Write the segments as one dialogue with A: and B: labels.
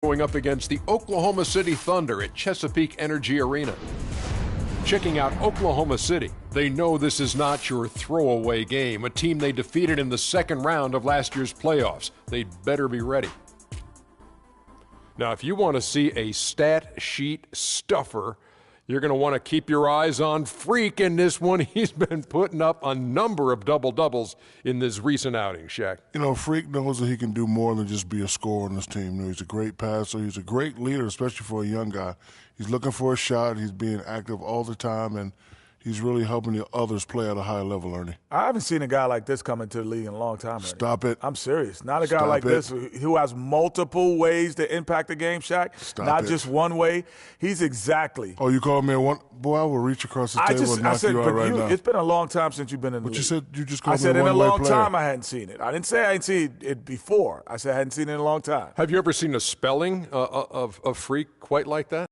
A: going up against the Oklahoma City Thunder at Chesapeake Energy Arena. Checking out Oklahoma City, they know this is not your throwaway game, a team they defeated in the second round of last year's playoffs. They'd better be ready. Now, if you want to see a stat sheet stuffer, you're going to want to keep your eyes on Freak in this one. He's been putting up a number of double-doubles in this recent outing, Shaq.
B: You know, Freak knows that he can do more than just be a scorer on this team. You know, he's a great passer. He's a great leader, especially for a young guy. He's looking for a shot. He's being active all the time, and he's really helping the others play at a high level, Ernie.
C: I haven't seen a guy like this come into the league in a long time, Ernie.
B: Stop it.
C: I'm serious. Not a guy like this who has multiple ways to impact the game, Shaq. Not just one way. He's exactly.
B: Oh, you called me a one? Boy, I will reach across the table and knock you out right now.
C: It's been a long time since you've been in the league.
B: But you said you just called me a
C: one-way player. I said in a long time I hadn't seen it. I didn't say I hadn't seen it before. I said I hadn't seen it in a long time.
A: Have you ever seen a spelling of Freak quite like that?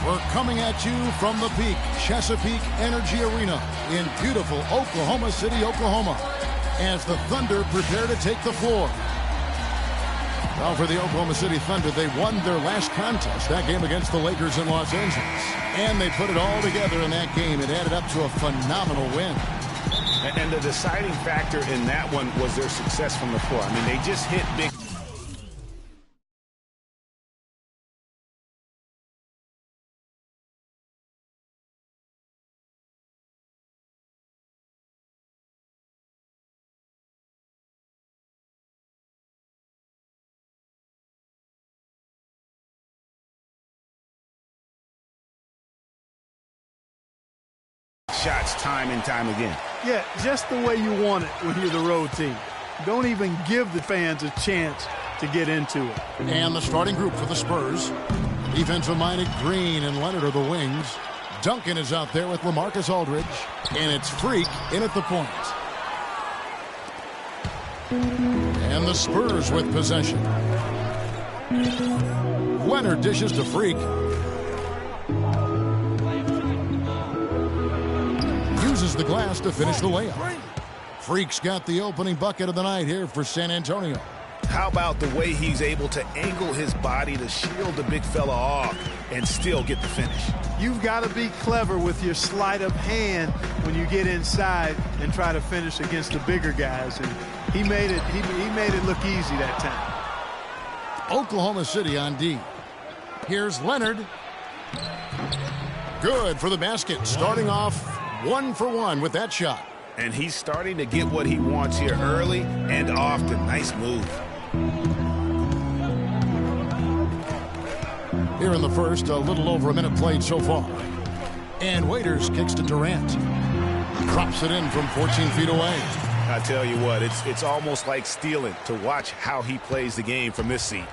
D: We're coming at you from the peak, Chesapeake Energy Arena in beautiful Oklahoma City, Oklahoma, as the Thunder prepare to take the floor. Well, for the Oklahoma City Thunder, they won their last contest, that game against the Lakers in Los Angeles. And they put it all together in that game. It added up to a phenomenal win.
E: And the deciding factor in that one was their success from the floor. I mean, they just hit big. Shots time and time again.
F: Yeah, just the way you want it when you're the road team. Don't even give the fans a chance to get into it.
D: And the starting group for the Spurs. Defensive-minded Green and Leonard are the wings. Duncan is out there with LaMarcus Aldridge. And it's Freak in at the point. And the Spurs with possession. Leonard dishes to Freak. Uses the glass to finish the layup. Freak's got the opening bucket of the night here for San Antonio.
E: How about the way he's able to angle his body to shield the big fella off and still get the finish?
F: You've got to be clever with your sleight of hand when you get inside and try to finish against the bigger guys. And he made it look easy that time.
D: Oklahoma City on D. Here's Leonard. Good for the basket. Starting off 1 for 1 with that shot.
E: And he's starting to get what he wants here early and often. Nice move.
D: Here in the first, a little over a minute played so far. And Waiters kicks to Durant. Drops it in from 14 feet away.
E: I tell you what, it's almost like stealing to watch how he plays the game from this seat.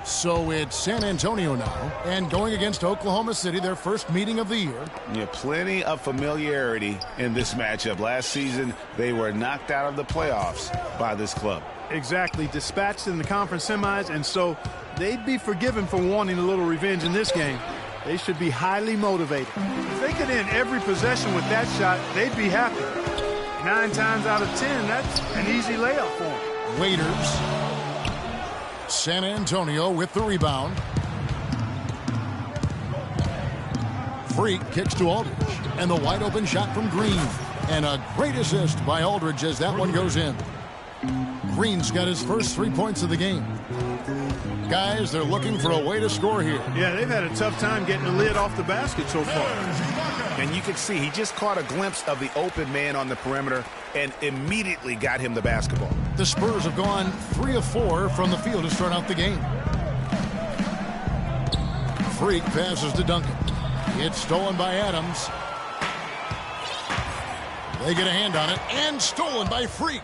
D: So it's San Antonio now, and going against Oklahoma City, their first meeting of the year.
E: Yeah, plenty of familiarity in this matchup. Last season, they were knocked out of the playoffs by this club.
F: Exactly, dispatched in the conference semis, and so they'd be forgiven for wanting a little revenge in this game. They should be highly motivated. If they could end every possession with that shot, they'd be happy. 9 times out of 10, that's an easy layup for them.
D: Waiters. San Antonio with the rebound. Freak kicks to Aldridge. And the wide open shot from Green. And a great assist by Aldridge as that one goes in. Green's got his first 3 points of the game. Guys, they're looking for a way to score here.
F: Yeah, they've had a tough time getting the lid off the basket so far.
E: And you can see he just caught a glimpse of the open man on the perimeter and immediately got him the basketball.
D: The Spurs have gone 3 of 4 from the field to start out the game. Freak passes to Duncan. It's stolen by Adams. They get a hand on it, and stolen by Freak.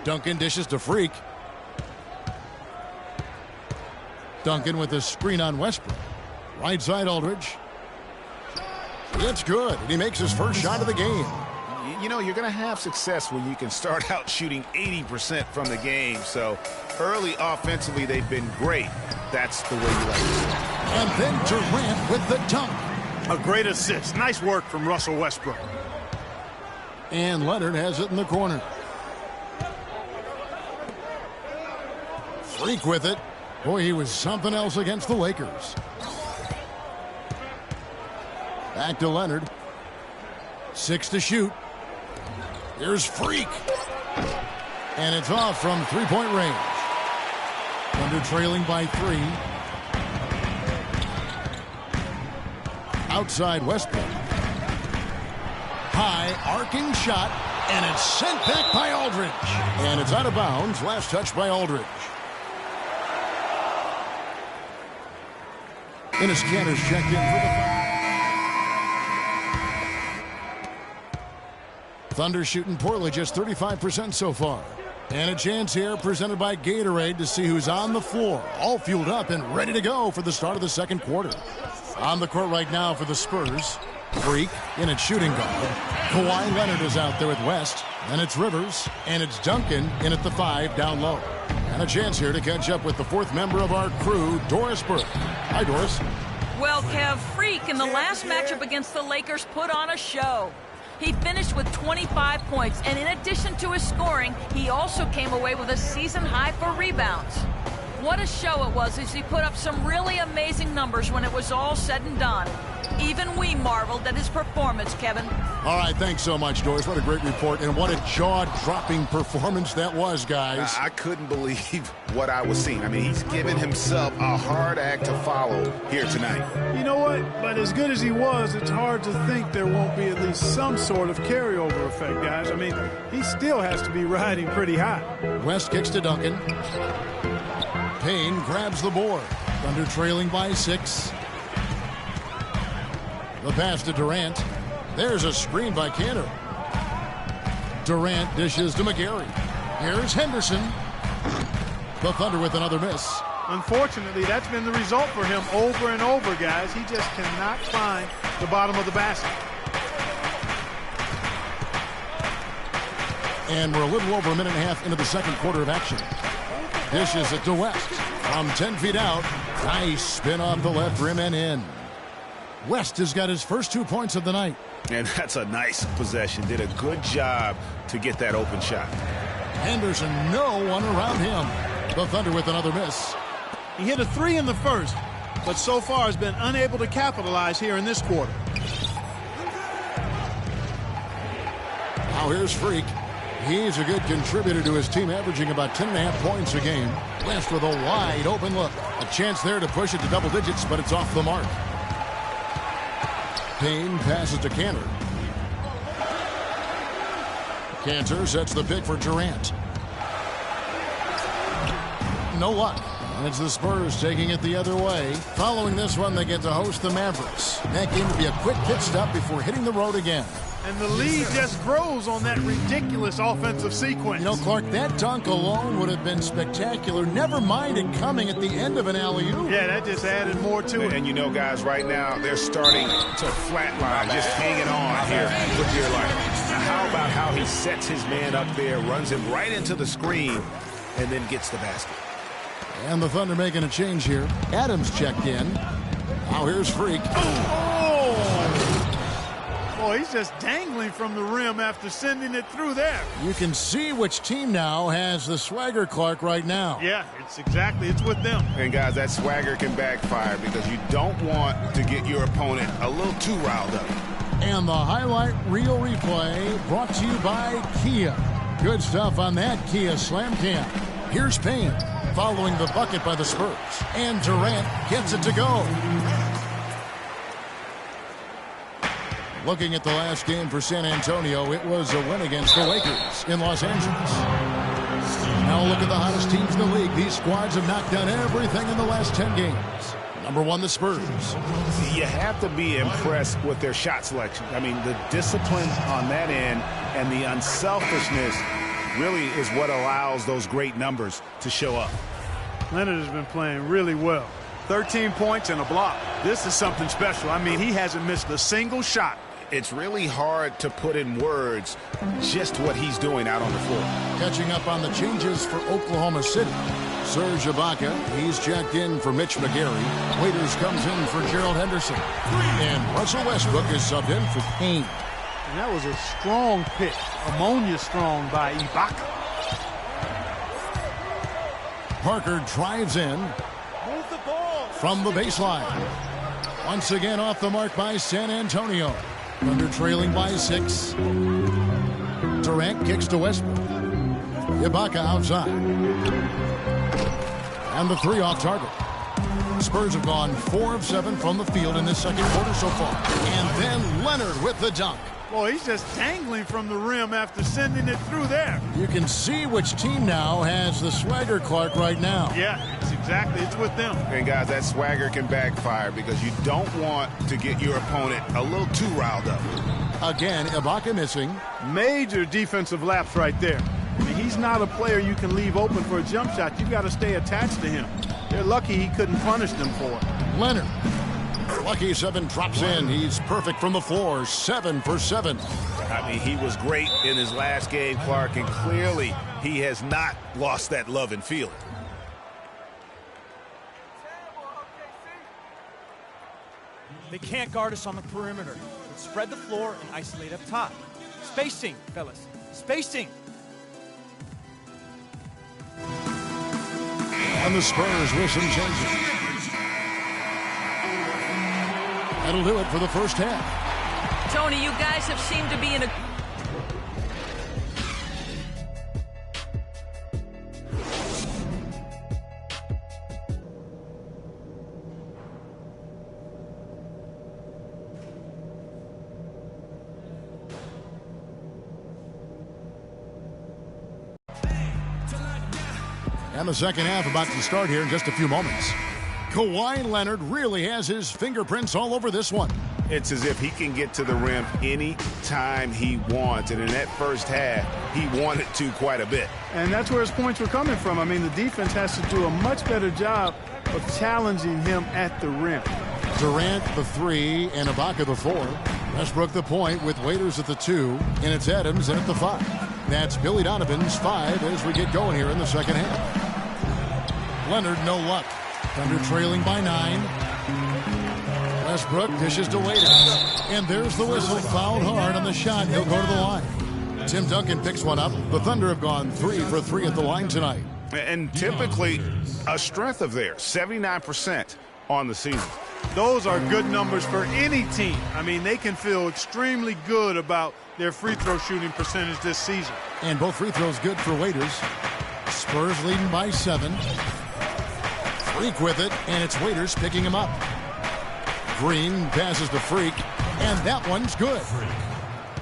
D: Duncan dishes to Freak. Duncan with a screen on Westbrook. Right side Aldridge. It's good, and he makes his first shot of the game.
E: You know, you're going to have success when you can start out shooting 80% from the game. So early offensively, they've been great. That's the way you like to start.
D: And then Durant with the dunk.
F: A great assist. Nice work from Russell Westbrook.
D: And Leonard has it in the corner. Freak with it. Boy, he was something else against the Lakers. Back to Leonard. 6 to shoot. Here's Freak. And it's off from three-point range. Thunder trailing by 3. Outside Westbrook. High arcing shot. And it's sent back by Aldridge. And it's out of bounds. Last touch by Aldridge. Enes Kanter's checked in for the Thunder shooting poorly, just 35% so far. And a chance here presented by Gatorade to see who's on the floor. All fueled up and ready to go for the start of the second quarter. On the court right now for the Spurs. Freak in at shooting guard. Kawhi Leonard is out there with West. And it's Rivers. And it's Duncan in at the 5 down low. And a chance here to catch up with the fourth member of our crew, Doris Burke. Hi, Doris.
G: Well, Kev, Freak in the last matchup against the Lakers put on a show. He finished with 25 points, and in addition to his scoring, he also came away with a season high for rebounds. What a show it was as he put up some really amazing numbers when it was all said and done. Even we marveled at his performance, Kevin.
D: All right, thanks so much, Doris. What a great report, and what a jaw-dropping performance that was, guys.
E: I couldn't believe what I was seeing. I mean, he's given himself a hard act to follow here tonight.
F: You know what? But as good as he was, it's hard to think there won't be at least some sort of carryover effect, guys. I mean, he still has to be riding pretty high.
D: West kicks to Duncan. Payne grabs the board. Thunder trailing by 6. The pass to Durant. There's a screen by Kanter. Durant dishes to McGarry. Here's Henderson. The Thunder with another miss.
F: Unfortunately, that's been the result for him over and over, guys. He just cannot find the bottom of the basket.
D: And we're a little over a minute and a half into the second quarter of action. Dishes it to West. From 10 feet out. Nice spin off the left rim and in. West has got his first 2 points of the night.
E: And that's a nice possession. Did a good job to get that open shot.
D: Henderson, no one around him. The Thunder with another miss.
F: He hit a 3 in the first, but so far has been unable to capitalize here in this quarter.
D: Now here's Freak. He's a good contributor to his team, averaging about 10.5 points a game. West with a wide open look. A chance there to push it to double digits, but it's off the mark. Payne passes to Kanter. Kanter sets the pick for Durant. No luck. And it's the Spurs taking it the other way. Following this one, they get to host the Mavericks. That game to be a quick pit stop before hitting the road again.
F: And the lead just grows on that ridiculous offensive sequence.
D: You know, Clark, that dunk alone would have been spectacular. Never mind it coming at the end of an alley-oop.
F: Yeah, that just added more to it.
E: And you know, guys, right now, they're starting to flatline, just hanging on here with your line. Now, how about how he sets his man up there, runs him right into the screen, and then gets the basket.
D: And the Thunder making a change here. Adams checked in. Now here's Freak.
F: Boy, he's just dangling from the rim after sending it through there.
D: You can see which team now has the swagger, Clark, right now.
F: Yeah, it's with them.
E: And, guys, that swagger can backfire because you don't want to get your opponent a little too riled up.
D: And the highlight reel replay brought to you by Kia. Good stuff on that Kia Slam Cam. Here's Payne following the bucket by the Spurs. And Durant gets it to go. Looking at the last game for San Antonio, it was a win against the Lakers in Los Angeles. Now look at the hottest teams in the league. These squads have knocked down everything in the last 10 games. Number 1, the Spurs.
E: You have to be impressed with their shot selection. I mean, the discipline on that end and the unselfishness really is what allows those great numbers to show up.
F: Leonard has been playing really well. 13 points and a block. This is something special. I mean, he hasn't missed a single shot
E: it's really hard to put in words just what he's doing out on the floor.
D: Catching up on the changes for Oklahoma City. Serge Ibaka, he's checked in for Mitch McGary. Waiters comes in for Gerald Henderson. And Russell Westbrook is subbed in for Payne.
F: And that was a strong pick, ammonia strong by Ibaka.
D: Parker drives in from the baseline. Once again off the mark by San Antonio. Thunder trailing by 6. Durant kicks to Westbrook. Ibaka outside. And the 3 off target. Spurs have gone 4 of 7 from the field in this second quarter so far. And then Leonard with the dunk.
F: Boy, he's just dangling from the rim after sending it through there.
D: You can see which team now has the swagger, Clark, right now.
F: Yeah, it's with them.
E: And guys, that swagger can backfire because you don't want to get your opponent a little too riled up.
D: Again, Ibaka missing.
F: Major defensive lapse right there. I mean, he's not a player you can leave open for a jump shot. You've got to stay attached to him. They're lucky he couldn't punish them for it.
D: Leonard. Lucky 7 drops in. He's perfect from the floor. 7 for 7.
E: I mean, he was great in his last game, Clark, and clearly he has not lost that love and feeling.
H: They can't guard us on the perimeter. Let's spread the floor and isolate up top. Spacing, fellas. Spacing.
D: And the Spurs with some changes. That'll do it for the first half.
G: Tony, you guys have seemed to be in a...
D: And the second half about to start here in just a few moments. Kawhi Leonard really has his fingerprints all over this one.
E: It's as if he can get to the rim any time he wants. And in that first half, he wanted to quite a bit.
F: And that's where his points were coming from. I mean, the defense has to do a much better job of challenging him at the rim.
D: Durant the 3 and Ibaka the 4. Westbrook the point with Waiters at the 2. And it's Adams at the 5. That's Billy Donovan's 5 as we get going here in the second half. Leonard no luck. Thunder trailing by 9. Westbrook dishes to Waiters. And there's the whistle. Fouled hard on the shot. He'll go to the line. Tim Duncan picks one up. The Thunder have gone 3 for 3 at the line tonight.
E: And typically a strength of theirs, 79% on the season.
F: Those are good numbers for any team. I mean, they can feel extremely good about their free throw shooting percentage this season.
D: And both free throws good for Waiters. Spurs leading by 7. Freak with it, and it's Waiters picking him up. Green passes to Freak, and that one's good.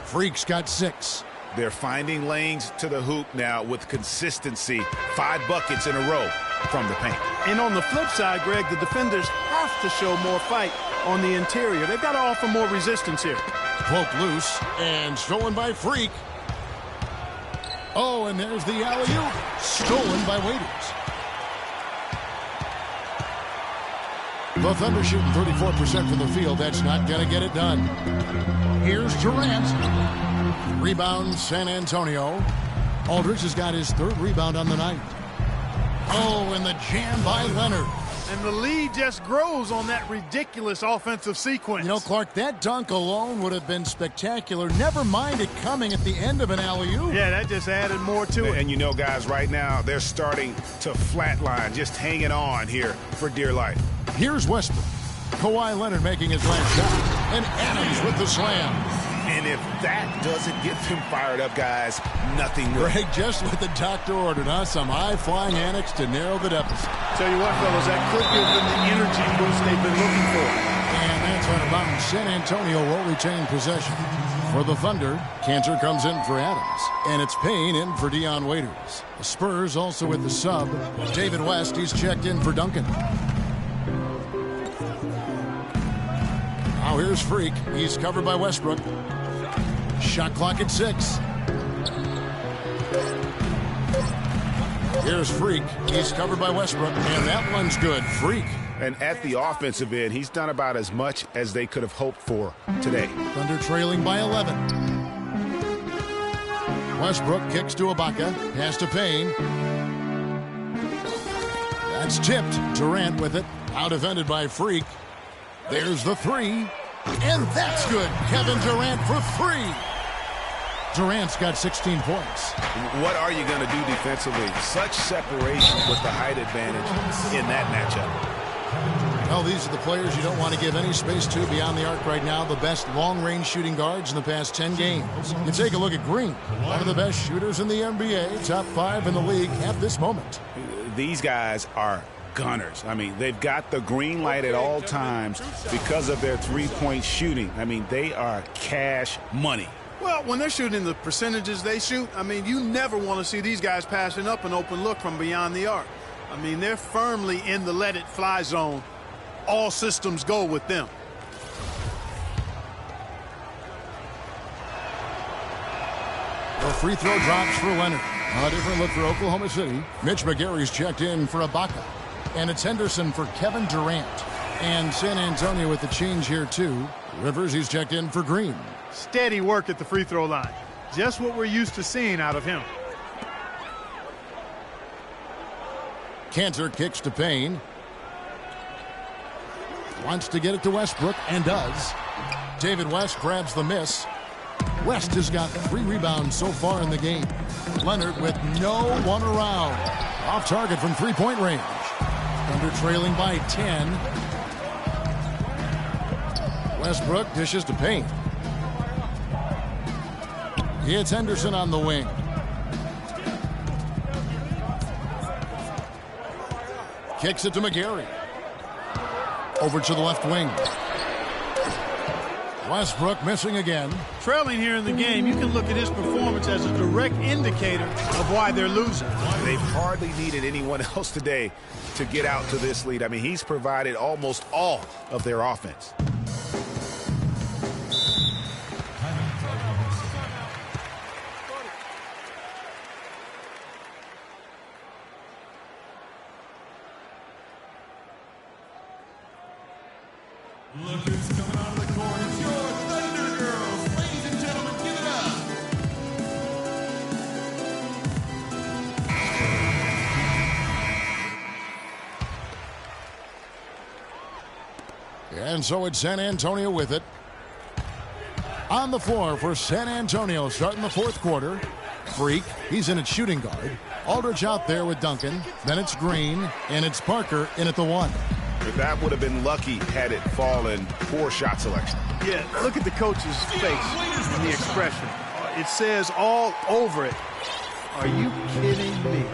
D: Freak's got 6.
E: They're finding lanes to the hoop now with consistency. 5 buckets in a row from the paint.
F: And on the flip side, Greg, the defenders have to show more fight on the interior. They've got to offer more resistance here.
D: Poke loose, and stolen by Freak. Oh, and there's the alley-oop. Stolen by Waiters. The Thunder shooting 34% from the field. That's not going to get it done. Here's Durant. Rebound, San Antonio. Aldridge has got his 3rd rebound on the night. Oh, and the jam by Leonard.
F: And the lead just grows on that ridiculous offensive sequence.
D: You know, Clark, that dunk alone would have been spectacular. Never mind it coming at the end of an alley-oop.
F: Yeah, that just added more to it.
E: And you know, guys, right now, they're starting to flatline, just hanging on here for dear life.
D: Here's Westbrook. Kawhi Leonard making his last shot. And Adams with the slam.
E: And if that doesn't get them fired up, guys, nothing will.
D: Greg, just what the doctor ordered, huh? Some high-flying annex to narrow the deficit.
F: Tell you what, fellas, that could give them the energy boost they've been looking for.
D: And that's out of bounds. San Antonio will retain possession. For the Thunder, Cantor comes in for Adams. And it's Payne in for Dion Waiters. The Spurs also with the sub. David West, he's checked in for Duncan. Now here's Freak. He's covered by Westbrook. Shot clock at 6. Here's Freak. He's covered by Westbrook. And that one's good. Freak
E: And at the offensive end, he's done about as much as they could have hoped for today.
D: Thunder trailing by 11. Westbrook kicks to Ibaka. Pass to Payne. That's tipped. Durant with it. Now defended by Freak. There's the three. And that's good. Kevin Durant for three. Durant's got 16 points.
E: What are you going to do defensively? Such separation with the height advantage in that matchup.
D: Well, these are the players you don't want to give any space to beyond the arc right now. The best long-range shooting guards in the past 10 games. You take a look at Green, one of the best shooters in the NBA, top 5 in the league at this moment.
E: These guys are gunners. I mean, they've got the green light at all times because of their three-point shooting. I mean, they are cash money.
F: Well, when they're shooting the percentages they shoot, I mean, you never want to see these guys passing up an open look from beyond the arc. I mean, they're firmly in the let-it-fly zone. All systems go with them.
D: The free throw drops for Leonard. A different look for Oklahoma City. Mitch McGary's checked in for Ibaka. And it's Henderson for Kevin Durant. And San Antonio with the change here, too. Rivers, he's checked in for Green.
F: Steady work at the free throw line. Just what we're used to seeing out of him.
D: Cantor kicks to Payne. Wants to get it to Westbrook, and does. David West grabs the miss. West has got 3 rebounds so far in the game. Leonard with no one around. Off target from three-point range. Under trailing by 10. Westbrook dishes to Payne. It's Henderson on the wing. Kicks it to McGary. Over to the left wing. Westbrook missing again.
F: Trailing here in the game, you can look at his performance as a direct indicator of why they're losing.
E: They've hardly needed anyone else today to get out to this lead. I mean, he's provided almost all of their offense.
I: Look who's coming out of the court. It's your Thunder Girls. Ladies and gentlemen, give it up.
D: And so it's San Antonio with it. On the floor for San Antonio starting the fourth quarter. Freak, he's in at shooting guard. Aldridge out there with Duncan. Then it's Green, and it's Parker in at the 1.
E: That would have been lucky had it fallen. Poor shot selection.
F: Yeah, look at the coach's face and the expression. It says all over it. Are you kidding me?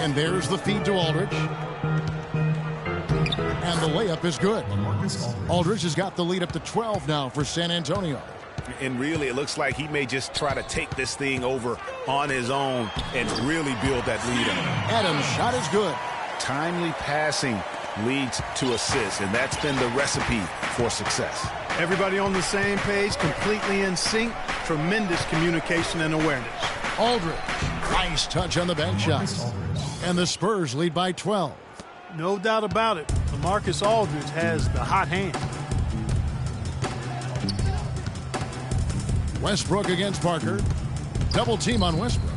D: And there's the feed to Aldridge. And the layup is good. Aldridge has got the lead up to 12 now for San Antonio.
E: And really, it looks like he may just try to take this thing over on his own and really build that lead up.
D: Adams' shot is good.
E: Timely passing leads to assists, and that's been the recipe for success.
F: Everybody on the same page, completely in sync. Tremendous communication and awareness.
D: Aldridge, nice touch on the bank shot. And the Spurs lead by 12.
F: No doubt about it. LaMarcus Aldridge has the hot hand.
D: Westbrook against Parker. Double team on Westbrook.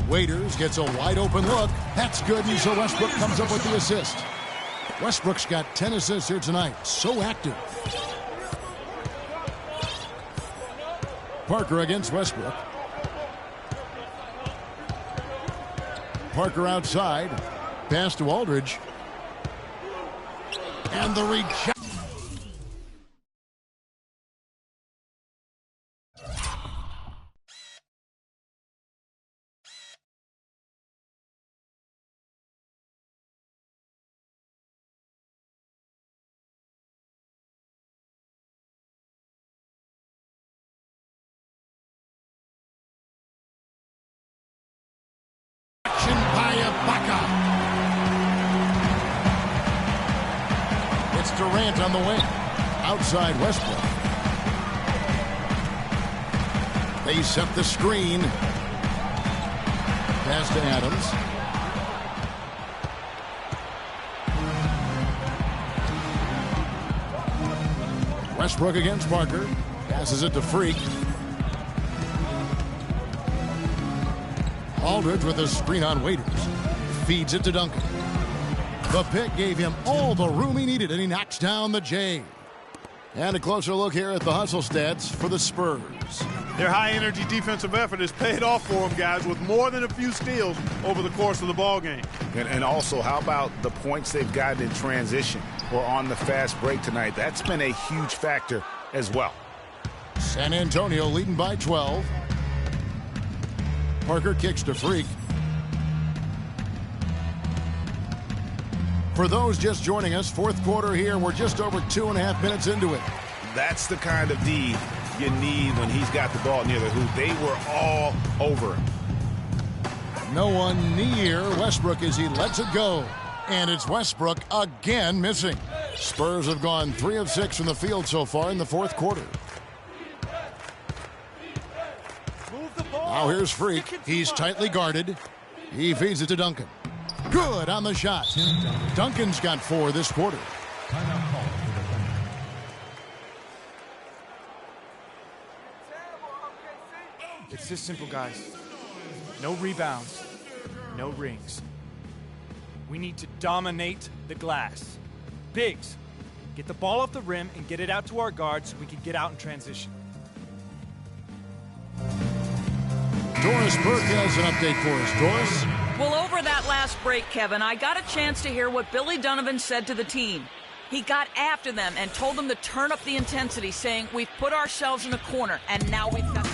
D: Waiters gets a wide open look. That's good, and so Westbrook comes up with the assist. Westbrook's got 10 assists here tonight. So active. Parker against Westbrook. Parker outside. Pass to Aldridge. And the reach. By Ibaka. It's Durant on the wing. Outside Westbrook. They set the screen. Pass to Adams. Westbrook against Parker. Passes it to Freak. Aldridge with a screen on Waiters. Feeds it to Duncan. The pick gave him all the room he needed, and he knocks down the J. And a closer look here at the hustle stats for the Spurs.
F: Their high-energy defensive effort has paid off for them, guys, with more than a few steals over the course of the ballgame.
E: And also, how about the points they've gotten in transition or on the fast break tonight? That's been a huge factor as well.
D: San Antonio leading by 12. Parker kicks to Freak. For those just joining us, fourth quarter here. We're just over 2.5 minutes into it.
E: That's the kind of D you need when he's got the ball near the hoop. They were all over him.
D: No one near Westbrook as he lets it go. And it's Westbrook again missing. Spurs have gone 3 of 6 from the field so far in the fourth quarter. Now here's Freak. He's tightly guarded. He feeds it to Duncan. Good on the shot. Duncan's got 4 this quarter.
H: It's this simple, guys. No rebounds, no rings. We need to dominate the glass. Bigs, get the ball off the rim and get it out to our guards so we can get out in transition.
D: Doris Burke has an update for us. Doris?
G: Well, over that last break, Kevin, I got a chance to hear what Billy Donovan said to the team. He got after them and told them to turn up the intensity, saying, we've put ourselves in a corner, and now we've got...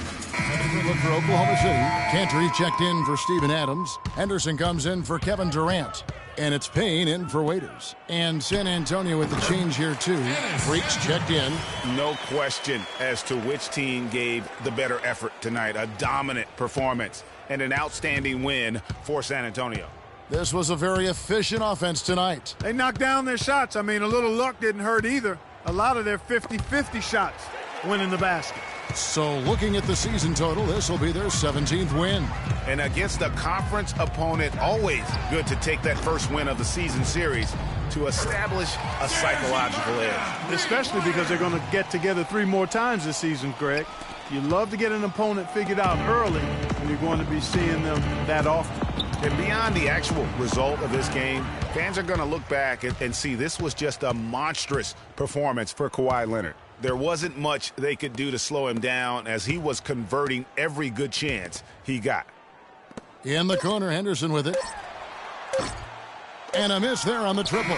D: Look for Oklahoma City. Cantor checked in for Steven Adams. Henderson comes in for Kevin Durant. And it's Payne in for Waiters. And San Antonio with the change here, too. Freaks checked in.
E: No question as to which team gave the better effort tonight. A dominant performance and an outstanding win for San Antonio.
D: This was a very efficient offense tonight.
F: They knocked down their shots. I mean, a little luck didn't hurt either. A lot of their 50-50 shots went in the basket.
D: So looking at the season total, this will be their 17th win.
E: And against a conference opponent, always good to take that first win of the season series to establish a psychological edge.
F: Especially because they're going to get together 3 more times this season, Greg. You love to get an opponent figured out early, and you're going to be seeing them that often.
E: And beyond the actual result of this game, fans are going to look back and see this was just a monstrous performance for Kawhi Leonard. There wasn't much they could do to slow him down as he was converting every good chance he got.
D: In the corner, Henderson with it. And a miss there on the triple.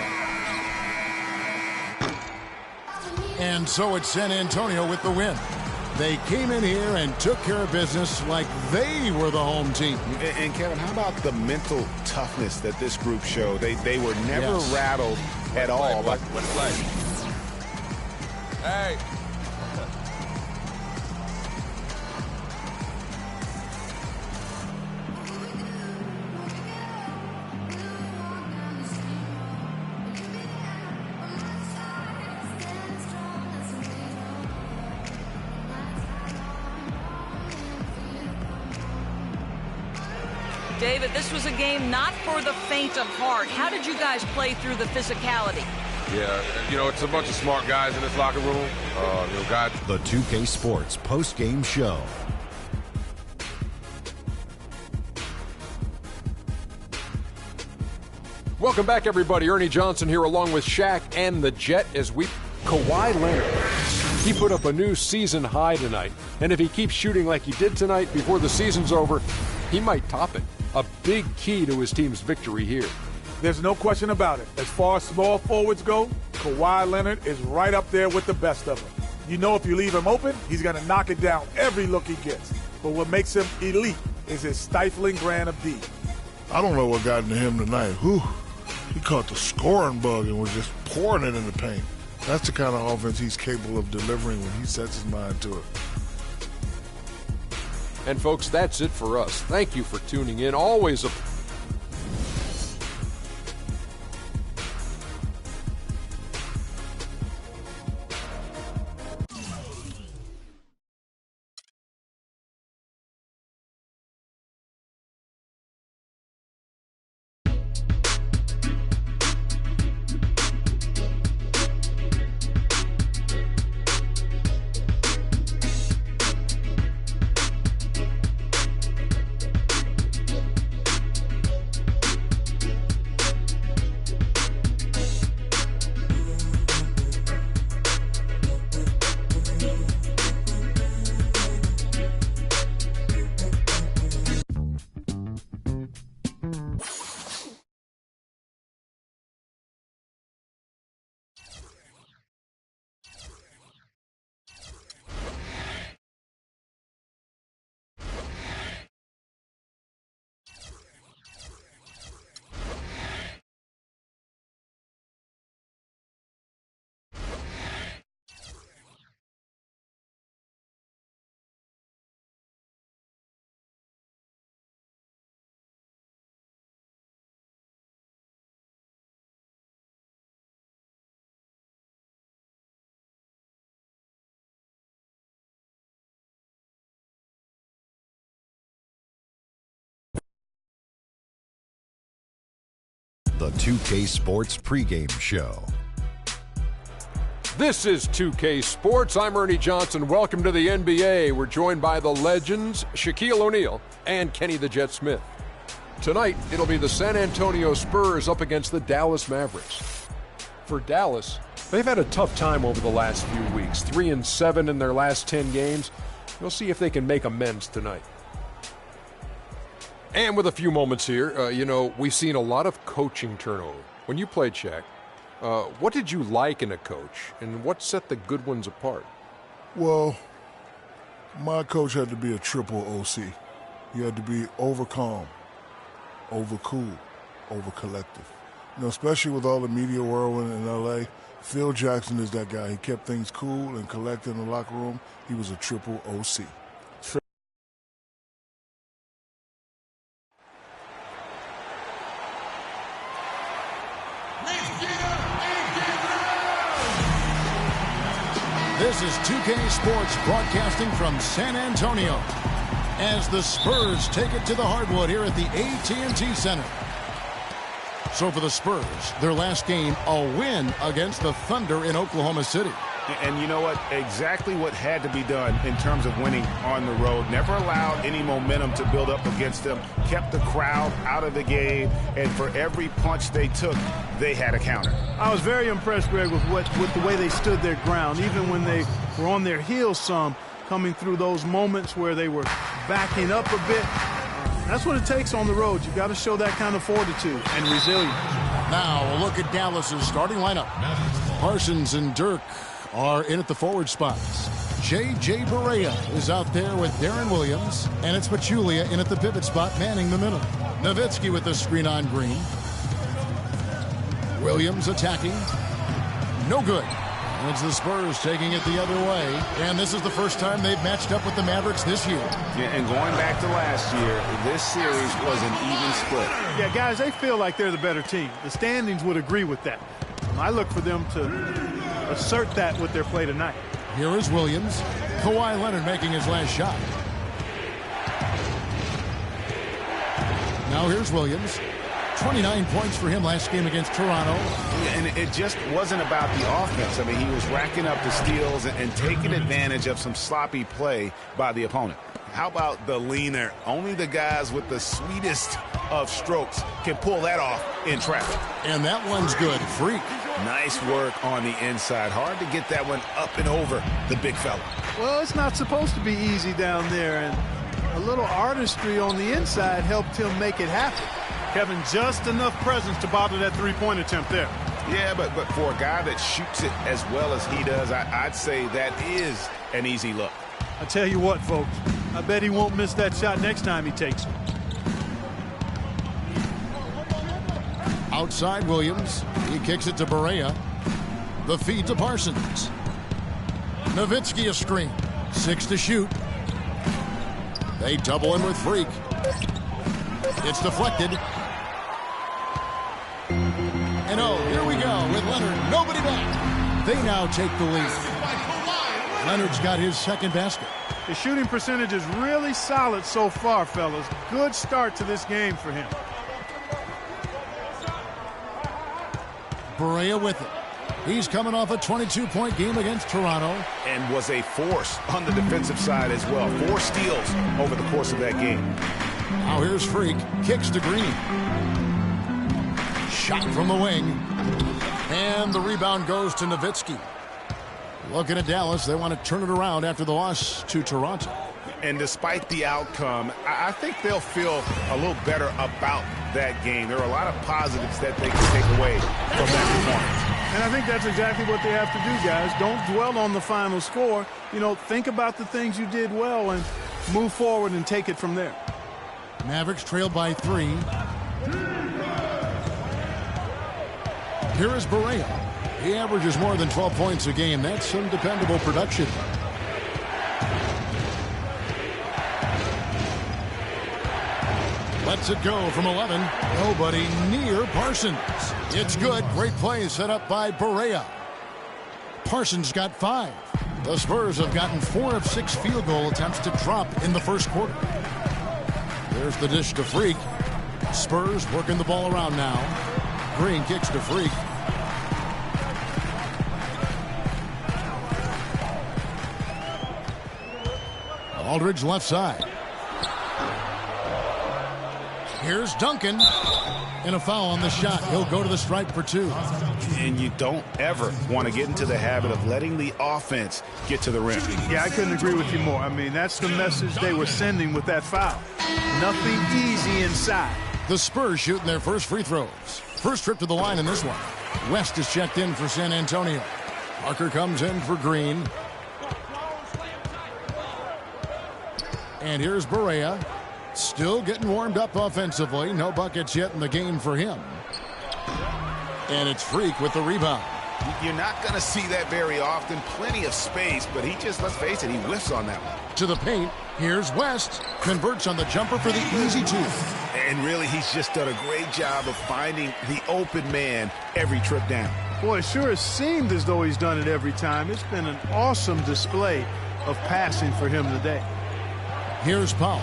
D: And so it's San Antonio with the win. They came in here and took care of business like they were the home team.
E: And Kevin, how about the mental toughness that this group showed? They were never rattled at all.
J: What's like? Hey.
G: David, this was a game not for the faint of heart. How did you guys play through the physicality?
J: Yeah, it's a bunch of smart guys in this locker room. Guys.
K: The 2K Sports post-game show.
A: Welcome back, everybody. Ernie Johnson here along with Shaq and the Jet as we... Kawhi Leonard. He put up a new season high tonight. And if he keeps shooting like he did tonight before the season's over, he might top it. A big key to his team's victory here.
C: There's no question about it. As far as small forwards go, Kawhi Leonard is right up there with the best of them. You know if you leave him open, he's going to knock it down every look he gets. But what makes him elite is his stifling brand of D.
B: I don't know what got into him tonight. Whew. He caught the scoring bug and was just pouring it in the paint. That's the kind of offense he's capable of delivering when he sets his mind to it.
A: And folks, that's it for us. Thank you for tuning in. Always a
K: the 2K Sports pregame show.
A: This is 2K Sports. I'm Ernie Johnson. Welcome to the NBA. We're joined by the legends Shaquille O'Neal and Kenny the Jet Smith. Tonight, it'll be the San Antonio Spurs up against the Dallas Mavericks. For Dallas, they've had a tough time over the last few weeks. 3-7 in their last 10 games. We'll see if they can make amends tonight. And with a few moments here, we've seen a lot of coaching turnover. When you played, Shaq, what did you like in a coach, and what set the good ones apart?
B: Well, my coach had to be a triple OC. He had to be over calm, over cool, over collective. Especially with all the media whirlwind in L.A., Phil Jackson is that guy. He kept things cool and collected in the locker room. He was a triple OC.
D: This is 2K Sports broadcasting from San Antonio as the Spurs take it to the hardwood here at the AT&T Center. So for the Spurs, their last game, a win against the Thunder in Oklahoma City.
E: And you know what? Exactly what had to be done in terms of winning on the road. Never allowed any momentum to build up against them. Kept the crowd out of the game. And for every punch they took, they had a counter.
F: I was very impressed, Greg, with the way they stood their ground, even when they were on their heels some, coming through those moments where they were backing up a bit. That's what it takes on the road. You've got to show that kind of fortitude and resilience.
D: Now a look at Dallas's starting lineup. Parsons and Dirk are in at the forward spots. J.J. Barea is out there with Darren Williams, and it's Pachulia in at the pivot spot, manning the middle. Nowitzki with the screen on Green. Williams attacking. No good. And it's the Spurs taking it the other way. And this is the first time they've matched up with the Mavericks this year.
E: Yeah, and going back to last year, this series was an even split.
F: Yeah, guys, they feel like they're the better team. The standings would agree with that. I look for them to assert that with their play tonight.
D: Here is Williams. Kawhi Leonard making his last shot. Now here's Williams. 29 points for him last game against Toronto.
E: And it just wasn't about the offense. I mean, he was racking up the steals and taking advantage of some sloppy play by the opponent. How about the leaner? Only the guys with the sweetest of strokes can pull that off in traffic.
D: And that one's good. Freak.
E: Nice work on the inside. Hard to get that one up and over the big fella.
F: Well, it's not supposed to be easy down there, and a little artistry on the inside helped him make it happen. Kevin, just enough presence to bother that three-point attempt there.
E: Yeah, but for a guy that shoots it as well as he does, I'd say that is an easy look.
F: I tell you what, folks, I bet he won't miss that shot next time he takes it.
D: Outside Williams. He kicks it to Barea. The feed to Parsons. Nowitzki a screen. 6 to shoot. They double him with Freak. It's deflected. And here we go with Leonard. Nobody back. They now take the lead. Leonard's got his second basket.
F: The shooting percentage is really solid so far, fellas. Good start to this game for him.
D: Barea with it. He's coming off a 22-point game against Toronto.
E: And was a force on the defensive side as well. 4 steals over the course of that game.
D: Now here's Freak. Kicks to Green. Shot from the wing. And the rebound goes to Nowitzki. Looking at Dallas, they want to turn it around after the loss to Toronto.
E: And despite the outcome, I think they'll feel a little better about that game. There are a lot of positives that they can take away from that performance.
F: And I think that's exactly what they have to do, guys. Don't dwell on the final score. Think about the things you did well and move forward and take it from there.
D: Mavericks trailed by 3. Here is Barea. He averages more than 12 points a game. That's some dependable production. Lets it go from 11. Nobody near Parsons. It's good. Great play set up by Barea. Parsons got 5. The Spurs have gotten 4 of 6 field goal attempts to drop in the first quarter. There's the dish to Freak. Spurs working the ball around now. Green kicks to Freak. Aldridge left side. Here's Duncan. And a foul on the shot. He'll go to the stripe for 2.
E: And you don't ever want to get into the habit of letting the offense get to the rim.
F: Yeah, I couldn't agree with you more. I mean, that's the message they were sending with that foul. Nothing easy inside.
D: The Spurs shooting their first free throws. First trip to the line in this one. West is checked in for San Antonio. Parker comes in for Green. And here's Barea. Still getting warmed up offensively. No buckets yet in the game for him. And it's Freak with the rebound.
E: You're not going to see that very often. Plenty of space, but he just, let's face it, he whiffs on that one.
D: To the paint. Here's West. Converts on the jumper for the easy 2.
E: And really, he's just done a great job of finding the open man every trip down.
F: Boy, it sure has seemed as though he's done it every time. It's been an awesome display of passing for him today.
D: Here's Powell.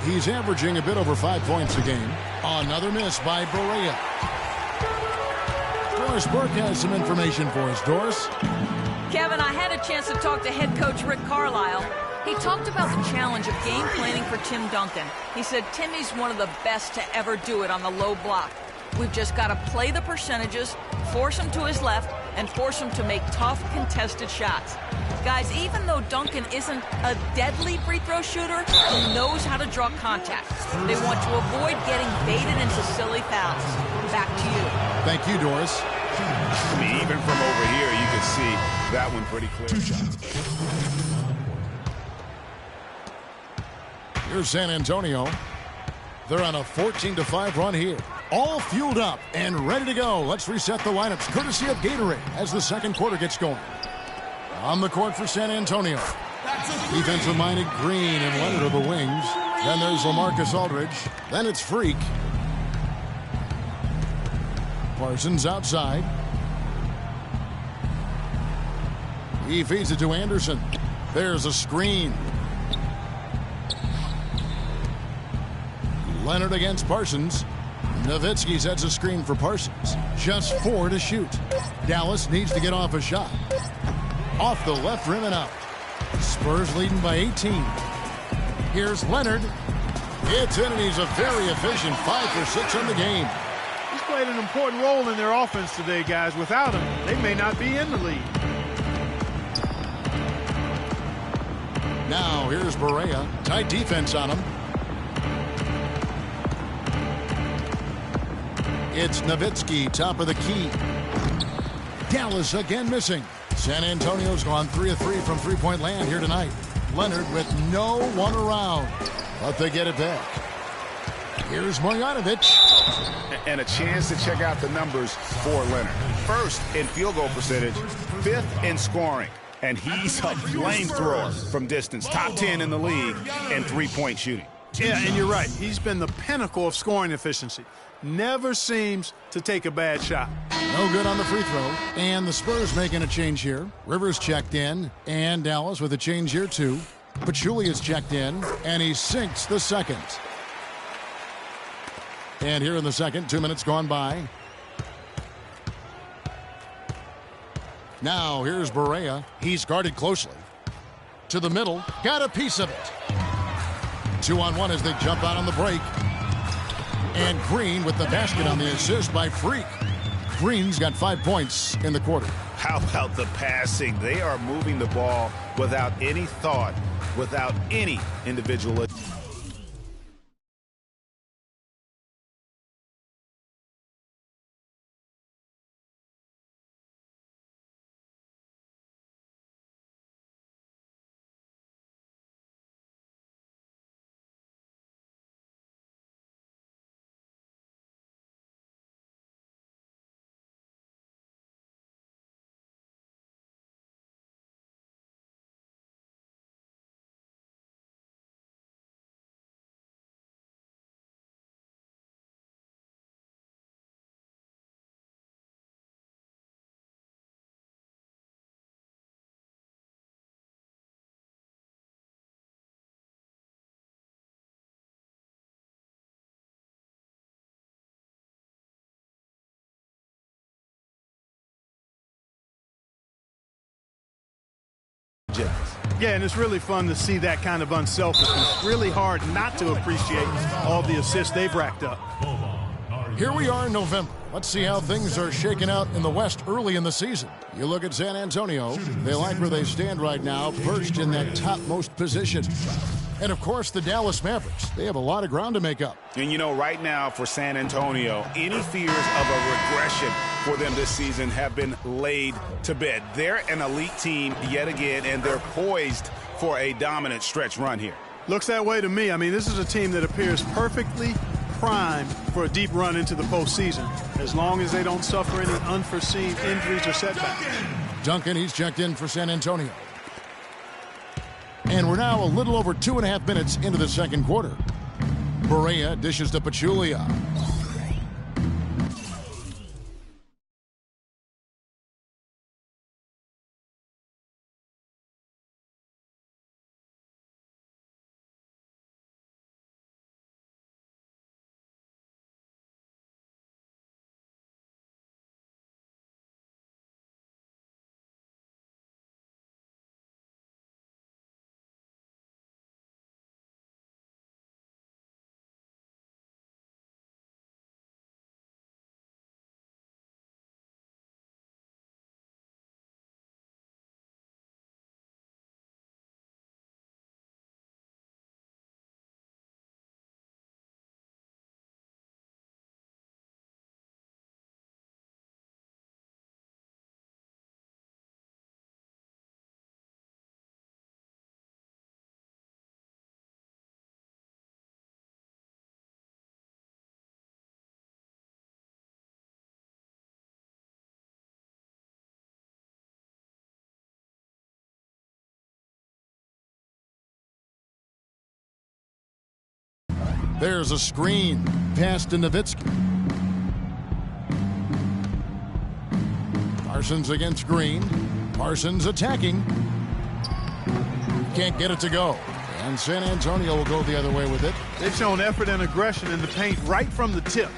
D: He's averaging a bit over 5 points a game. Another miss by Barea. Doris Burke has some information for us. Doris?
G: Kevin, I had a chance to talk to head coach Rick Carlisle. He talked about the challenge of game planning for Tim Duncan. He said Timmy's one of the best to ever do it on the low block. We've just got to play the percentages, force him to his left, and force him to make tough, contested shots. Guys, even though Duncan isn't a deadly free throw shooter, he knows how to draw contact. They want to avoid getting baited into silly fouls. Back to you.
D: Thank you, Doris.
E: I mean, even from over here, you can see that one pretty clear.
D: Here's San Antonio. They're on a 14-5 run here. All fueled up and ready to go. Let's reset the lineups courtesy of Gatorade as the second quarter gets going. On the court for San Antonio. Defensive-minded Green and Leonard are the wings. Then there's LaMarcus Aldridge. Then it's Freak. Parsons outside. He feeds it to Anderson. There's a screen. Leonard against Parsons. Nowitzki sets a screen for Parsons. Just 4 to shoot. Dallas needs to get off a shot. Off the left rim and out. Spurs leading by 18. Here's Leonard. It's in, and he's a very efficient 5 for 6 on the game.
F: He's played an important role in their offense today, guys. Without him, they may not be in the lead.
D: Now here's Barea. Tight defense on him. It's Nowitzki, top of the key. Dallas again missing. San Antonio's gone 3 of 3 from three-point land here tonight. Leonard with no one around, but they get it back. Here's Marjanovic.
E: And a chance to check out the numbers for Leonard. First in field goal percentage, 5th in scoring. And he's a flamethrower from distance. Top 10 in the league in three-point shooting.
F: Yeah, and you're right. He's been the pinnacle of scoring efficiency. Never seems to take a bad shot.
D: No good on the free throw. And the Spurs making a change here. Rivers checked in, and Dallas with a change here too. Pachulia is checked in, and he sinks the second. And here in the second, 2 minutes gone by. Now here's Barea. He's guarded closely. To the middle, got a piece of it. 2-on-1 as they jump out on the break. And Green with the basket on the assist by Freak. Green's got 5 points in the quarter.
E: How about the passing? They are moving the ball without any thought, without any individual. Jazz.
F: Yeah, and it's really fun to see that kind of unselfishness. Really hard not to appreciate all the assists they've racked up.
D: Here we are in November. Let's see how things are shaking out in the West early in the season. You look at San Antonio. They like where they stand right now, perched in that topmost position. And, of course, the Dallas Mavericks. They have a lot of ground to make up.
E: And, you know, right now for San Antonio, any fears of a regression for them this season have been laid to bed. They're an elite team yet again, and they're poised for a dominant stretch run here.
F: Looks that way to me. I mean, this is a team that appears perfectly primed for a deep run into the postseason, as long as they don't suffer any unforeseen injuries or setbacks.
D: Duncan, he's checked in for San Antonio. And we're now a little over 2.5 minutes into the second quarter. Berea dishes to Pachulia. There's a screen. Pass to Nowitzki. Parsons against Green. Parsons attacking. Can't get it to go. And San Antonio will go the other way with it.
F: They've shown effort and aggression in the paint right from the tip.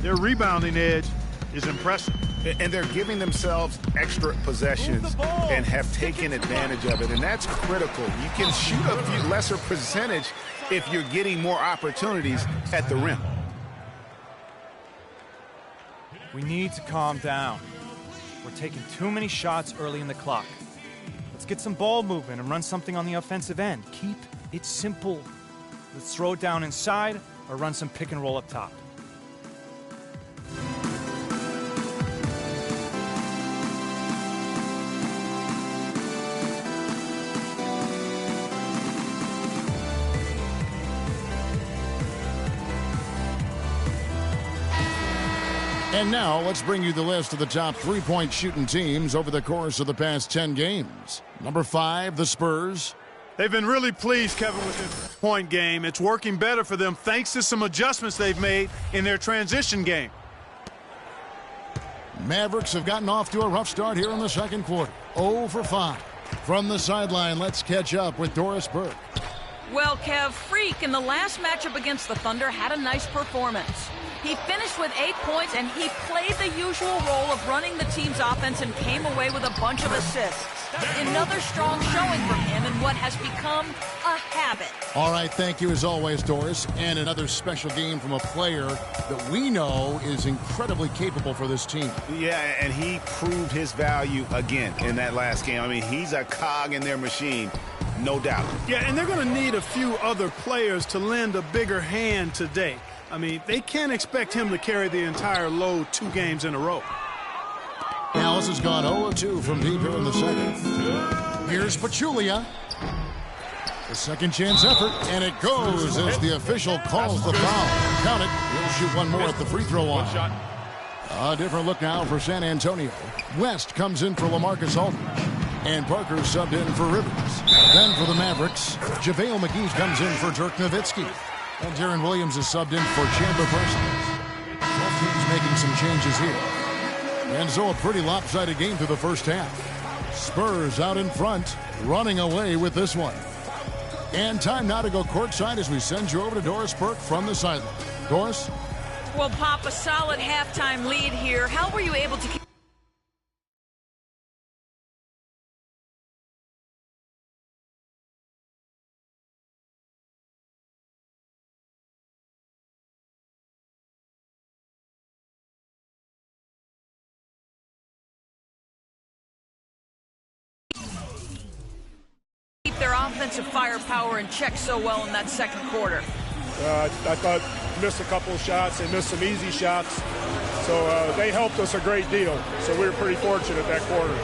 F: Their rebounding edge is impressive.
E: And they're giving themselves extra possessions and have taken advantage of it. And that's critical. You can shoot a few lesser percentage if you're getting more opportunities at the rim.
H: We need to calm down. We're taking too many shots early in the clock. Let's get some ball movement and run something on the offensive end. Keep it simple. Let's throw it down inside or run some pick and roll up top.
D: And now, let's bring you the list of the top three-point shooting teams over the course of the past 10 games. Number 5, the Spurs.
F: They've been really pleased, Kevin, with this point game. It's working better for them thanks to some adjustments they've made in their transition game.
D: Mavericks have gotten off to a rough start here in the second quarter. 0 for 5. From the sideline, let's catch up with Doris Burke.
G: Well, Kev, Freak in the last matchup against the Thunder had a nice performance. He finished with 8 points, and he played the usual role of running the team's offense and came away with a bunch of assists. Another strong showing from him in what has become a habit.
D: All right, thank you as always, Doris. And another special game from a player that we know is incredibly capable for this team.
E: Yeah, and he proved his value again in that last game. I mean, he's a cog in their machine, no doubt.
F: Yeah, and they're going to need a few other players to lend a bigger hand today. I mean, they can't expect him to carry the entire load 2 games in a row.
D: Dallas has gone 0-2 from deep here in the second. Here's Pachulia. The second chance effort, and it goes as the official calls the foul. Count it. He'll shoot one more at the free throw line. A different look now for San Antonio. West comes in for LaMarcus Aldridge. And Parker subbed in for Rivers. Then for the Mavericks, JaVale McGee comes in for Dirk Nowitzki. And Darren Williams is subbed in for Chandler Parsons. Both teams making some changes here. And so a pretty lopsided game through the first half. Spurs out in front, running away with this one. And time now to go courtside as we send you over to Doris Burke from the sideline. Doris?
G: Well, Pop, a solid halftime lead here. How were you able to keep offensive firepower in check so well in that second quarter?
L: I thought missed a couple of shots. They missed some easy shots. So they helped us a great deal. So we were pretty fortunate that quarter.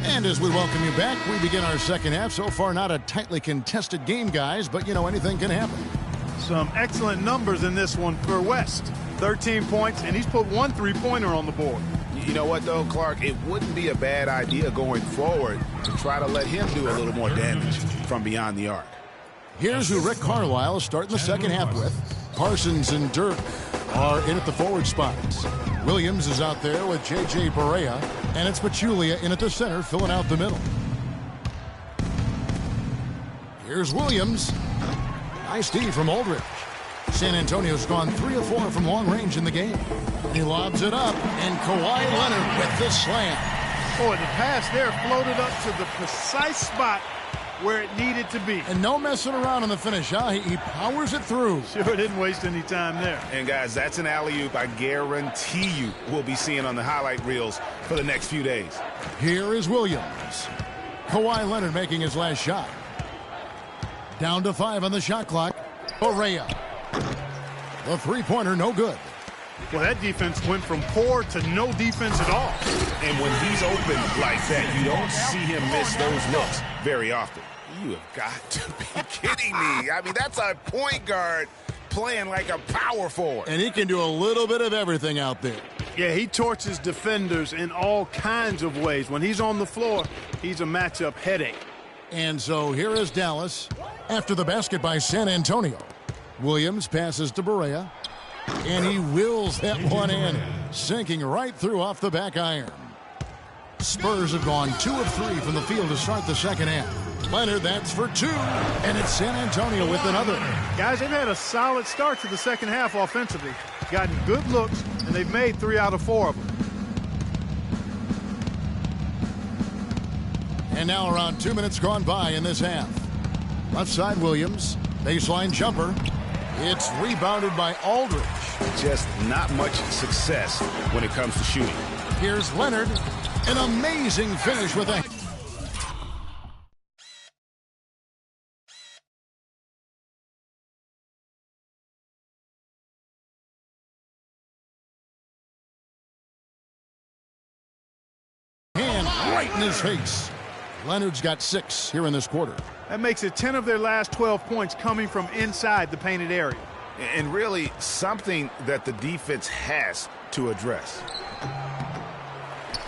D: And as we welcome you back, we begin our second half. So far, not a tightly contested game, guys, but, anything can happen.
F: Some excellent numbers in this one for West. 13 points, and he's put one three-pointer on the board.
E: You know what, though, Clark? It wouldn't be a bad idea going forward to try to let him do a little more damage from beyond the arc.
D: Here's who Rick Carlisle is starting the second half with. Parsons and Dirk are in at the forward spots. Williams is out there with J.J. Barea, and it's Pachulia in at the center, filling out the middle. Here's Williams. Nice D from Aldridge. San Antonio's gone 3 of 4 from long range in the game. He lobs it up, and Kawhi Leonard with the slam.
F: Boy, the pass there floated up to the precise spot where it needed to be.
D: And no messing around on the finish, huh? He powers it through.
F: Sure didn't waste any time there.
E: And, guys, that's an alley-oop I guarantee you we'll be seeing on the highlight reels for the next few days.
D: Here is Williams. Kawhi Leonard making his last shot. Down to 5 on the shot clock. Barea. The three-pointer, no good.
F: Well, that defense went from poor to no defense at all.
E: And when he's open like that, you don't see him miss those looks very often. You have got to be kidding me. I mean, that's a point guard playing like a power forward.
D: And he can do a little bit of everything out there.
F: Yeah, he torches defenders in all kinds of ways. When he's on the floor, he's a matchup headache.
D: And so here is Dallas after the basket by San Antonio. Williams passes to Barea. And he wills that one in, sinking right through off the back iron. Spurs have gone 2 of 3 from the field to start the second half. Leonard, that's for 2, and it's San Antonio with another.
F: Guys, they've had a solid start to the second half offensively. Gotten good looks, and they've made 3 out of 4 of them.
D: And now around 2 minutes gone by in this half. Left side Williams, baseline jumper. It's rebounded by Aldridge.
E: Just not much success when it comes to shooting.
D: Here's Leonard. An amazing finish with a... hand right in his face. Leonard's got 6 here in this quarter.
F: That makes it 10 of their last 12 points coming from inside the painted area.
E: And really something that the defense has to address.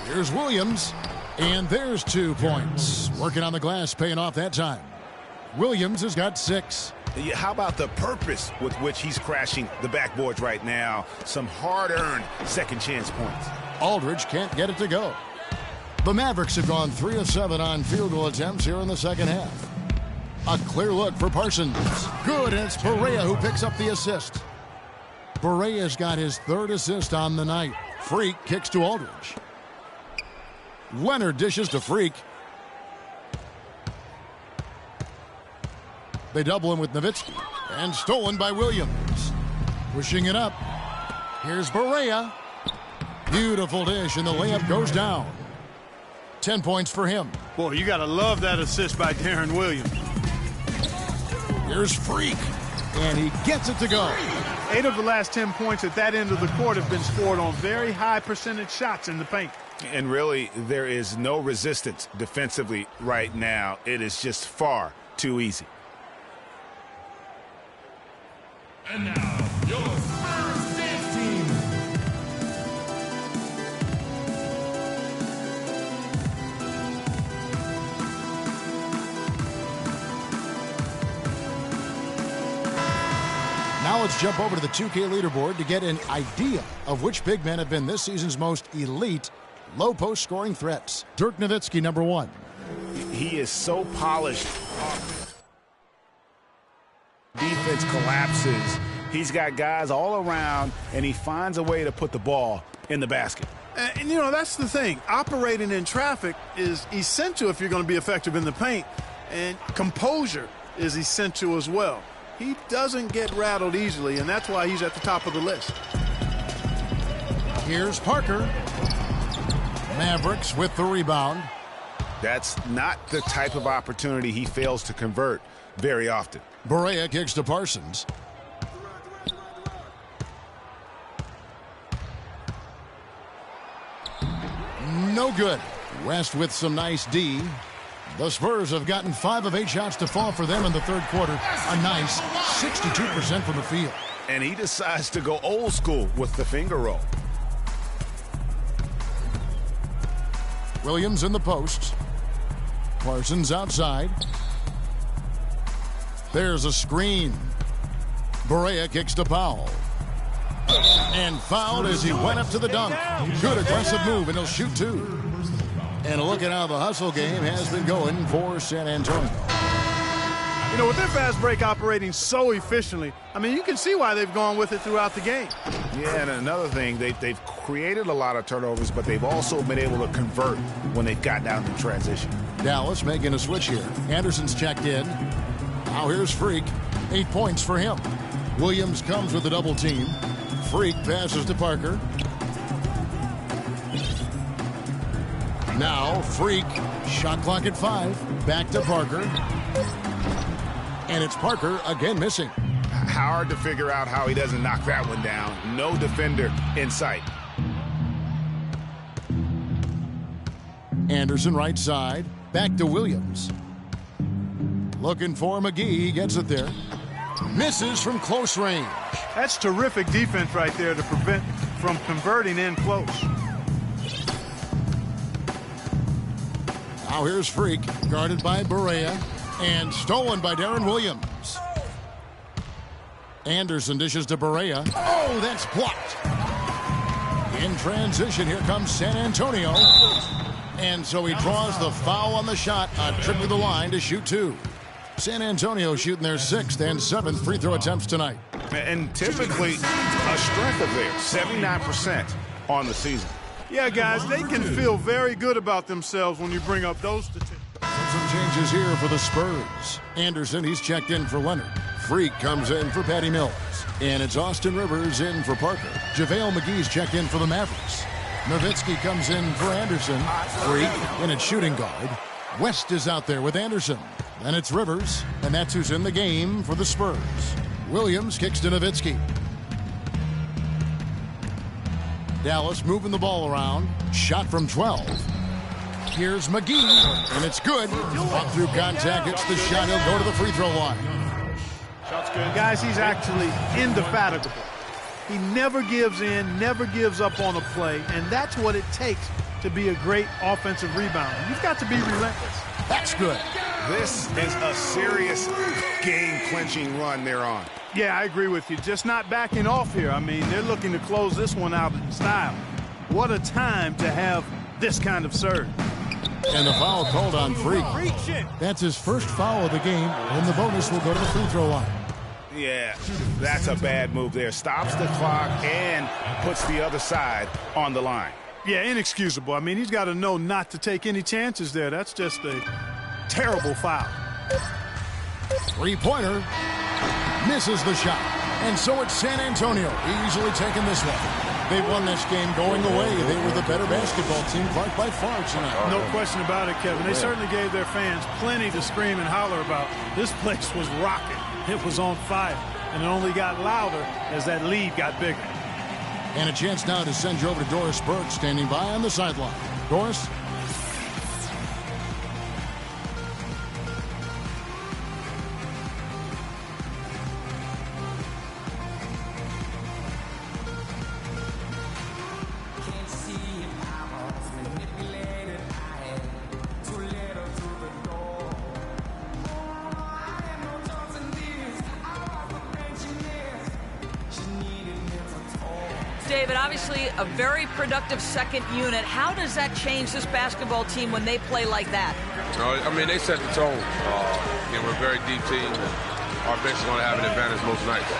D: Here's Williams, and there's 2 points. Working on the glass, paying off that time. Williams has got 6.
E: How about the purpose with which he's crashing the backboards right now? Some hard-earned second chance points.
D: Aldridge can't get it to go. The Mavericks have gone 3 of 7 on field goal attempts here in the second half. A clear look for Parsons. Good, and it's Barea who picks up the assist. Barea's got his 3rd assist on the night. Freak kicks to Aldridge. Leonard dishes to Freak. They double him with Nowitzki. And stolen by Williams. Pushing it up. Here's Barea. Beautiful dish, and the layup goes down. 10 points for him.
F: Boy, you got to love that assist by Darren Williams.
D: Here's Freak, and he gets it to go.
F: 8 of the last 10 points at that end of the court have been scored on very high percentage shots in the paint.
E: And really, there is no resistance defensively right now. It is just far too easy.
I: And now, your Spurs dance team.
D: Now let's jump over to the 2K leaderboard to get an idea of which big men have been this season's most elite low-post scoring threats. Dirk Nowitzki, number 1.
E: He is so polished. Defense collapses. He's got guys all around, and he finds a way to put the ball in the basket.
F: And, you know, that's the thing. Operating in traffic is essential if you're going to be effective in the paint. And composure is essential as well. He doesn't get rattled easily, and that's why he's at the top of the list.
D: Here's Parker. Mavericks with the rebound.
E: That's not the type of opportunity he fails to convert very often.
D: Barea kicks to Parsons. No good. West with some nice D. The Spurs have gotten 5 of 8 shots to fall for them in the third quarter. A nice 62% from the field.
E: And he decides to go old school with the finger roll.
D: Williams in the post. Parsons outside. There's a screen. Barea kicks to Powell. And fouled as he went up to the dunk. Good aggressive move, and he'll shoot 2. And look at how the hustle game has been going for San Antonio.
F: You know, with their fast break operating so efficiently, I mean, you can see why they've gone with it throughout the game.
E: Yeah, and another thing, they've created a lot of turnovers, but they've also been able to convert when they've got down to transition.
D: Dallas making a switch here. Anderson's checked in. Now here's Freak. 8 points for him. Williams comes with a double team. Freak passes to Parker. Now Freak. Shot clock at 5. Back to Parker. And it's Parker again missing.
E: Hard to figure out how he doesn't knock that one down. No defender in sight.
D: Anderson right side. Back to Williams. Looking for McGee. He gets it there. Misses from close range.
F: That's terrific defense right there to prevent from converting in close.
D: Now here's Freak. Guarded by Barea. And stolen by Darren Williams. Anderson dishes to Barea. Oh, that's blocked. In transition, here comes San Antonio. And so he draws the foul on the shot. A trip to the line to shoot 2. San Antonio shooting their 6th and 7th free throw attempts tonight.
E: And typically a strength of theirs, 79% on the season.
F: Yeah, guys, they can feel very good about themselves when you bring up those statistics.
D: Some changes here for the Spurs. Anderson, he's checked in for Leonard. Freak comes in for Patty Mills. And it's Austin Rivers in for Parker. JaVale McGee's checked in for the Mavericks. Nowitzki comes in for Anderson. Freak, and it's shooting guard. West is out there with Anderson. Then it's Rivers, and that's who's in the game for the Spurs. Williams kicks to Nowitzki. Dallas moving the ball around. Shot from 12. Here's McGee, and it's good. Up through contact, it's the shot. He'll go to the free throw line.
F: Shot's good. Guys, he's actually indefatigable. He never gives in, never gives up on a play, and that's what it takes to be a great offensive rebounder. You've got to be relentless.
D: That's good.
E: This is a serious game-clinching run they're on.
F: Yeah, I agree with you. Just not backing off here. I mean, they're looking to close this one out in style. What a time to have this kind of serve.
D: And the foul called on Freak. That's his first foul of the game, and the bonus will go to the free throw line.
E: Yeah, that's a bad move there. Stops the clock and puts the other side on the line.
F: Yeah, inexcusable. I mean, he's got to know not to take any chances there. That's just a terrible foul.
D: Three-pointer. Misses the shot. And so it's San Antonio easily taking this one. They won this game going away. They were the better basketball team by far tonight.
F: No question about it, Kevin. They certainly gave their fans plenty to scream and holler about. This place was rocking. It was on fire. And it only got louder as that lead got bigger.
D: And a chance now to send you over to Doris Burke standing by on the sideline. Doris?
G: David, obviously a very productive second unit. How does that change this basketball team when they play like that?
J: I mean, they set the tone. We're a very deep team. Our bench is going to have an advantage most nights.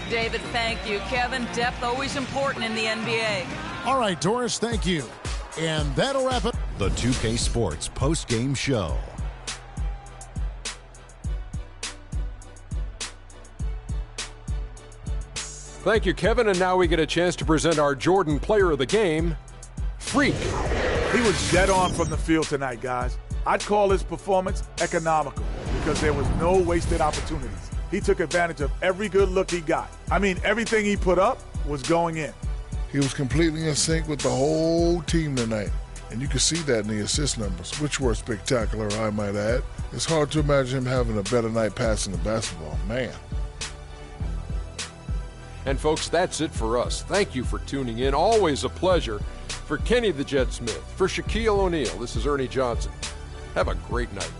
G: David, thank you. Kevin, depth always important in the NBA.
D: All right, Doris, thank you. And that'll wrap it.
K: The 2K Sports post-game show.
A: Thank you, Kevin. And now we get a chance to present our Jordan Player of the Game, Freak.
C: He was dead on from the field tonight, guys. I'd call his performance economical because there was no wasted opportunities. He took advantage of every good look he got. I mean, everything he put up was going in.
B: He was completely in sync with the whole team tonight. And you can see that in the assist numbers, which were spectacular, I might add. It's hard to imagine him having a better night passing the basketball. Man.
A: And folks, that's it for us. Thank you for tuning in. Always a pleasure. For Kenny the Jet Smith, for Shaquille O'Neal, this is Ernie Johnson. Have a great night.